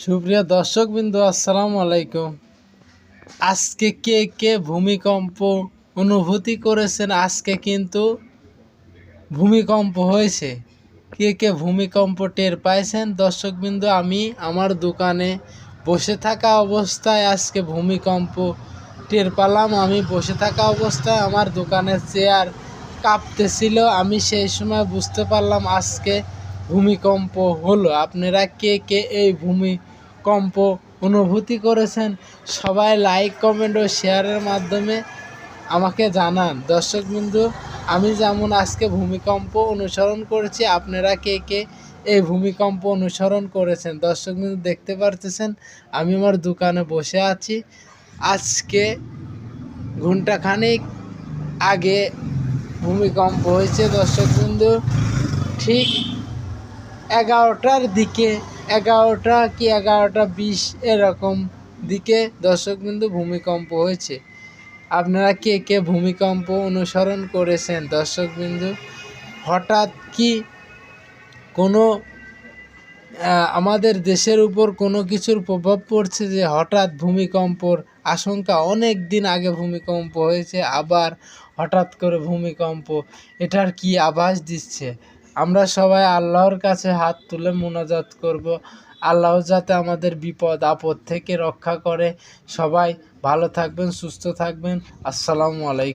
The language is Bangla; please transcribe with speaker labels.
Speaker 1: সুপ্রিয় দর্শকবৃন্দ, আসসালামু আলাইকুম। আজকে কে কে ভূমিকম্প অনুভূতি করেছেন? আজকে কিন্তু ভূমিকম্প হয়েছে। কে কে ভূমিকম্প টের পাইছেন? দর্শকবৃন্দ, আমি আমার দোকানে বসে থাকা অবস্থায় আজকে ভূমিকম্প টের পেলাম। আমি বসে থাকা অবস্থায় আমার দোকানের চেয়ার কাঁপতেছিল। আমি সেই সময় বুঝতে পারলাম আজকে ভূমিকম্প হলো। আপনারা কে কে এই ভূমিকম্প অনুভূতি করেছেন? সবাই লাইক, কমেন্ট ও শেয়ারের মাধ্যমে আমাকে জানান। দর্শকবৃন্দ, আমি যেমন আজকে ভূমিকম্প অনুসরণ করেছি, আপনারা কে কে এই ভূমিকম্প অনুসরণ করেছেন? দর্শকবৃন্দ, দেখতে পারতেছেন আমি আমার দোকানে বসে আছি। আজকে ঘন্টাখানেক আগে ভূমিকম্প হয়েছে। দর্শকবৃন্দ, ঠিক 11টার দিকে, 11টা কি 11টা 20 এরকম দিকে দর্শকবৃন্দ ভূমিকম্প হয়েছে। আপনারা কে কে ভূমিকম্প অনুসরণ করেছেন? দর্শকবৃন্দ, হঠাৎ কি কোনো আমাদের দেশের উপর কোনো কিছুর প্রভাব পড়ছে যে হঠাৎ ভূমিকম্পর আশঙ্কা? অনেক দিন আগে ভূমিকম্প হয়েছে, আবার হঠাৎ করে ভূমিকম্প, এটার কি আভাস দিচ্ছে? আমরা সবাই আল্লাহর কাছে হাত তুলে মোনাজাত করব, আল্লাহ যাতে আমাদের বিপদ আপদ থেকে রক্ষা করে। সবাই ভালো থাকবেন, সুস্থ থাকবেন। আসসালামু আলাইকুম।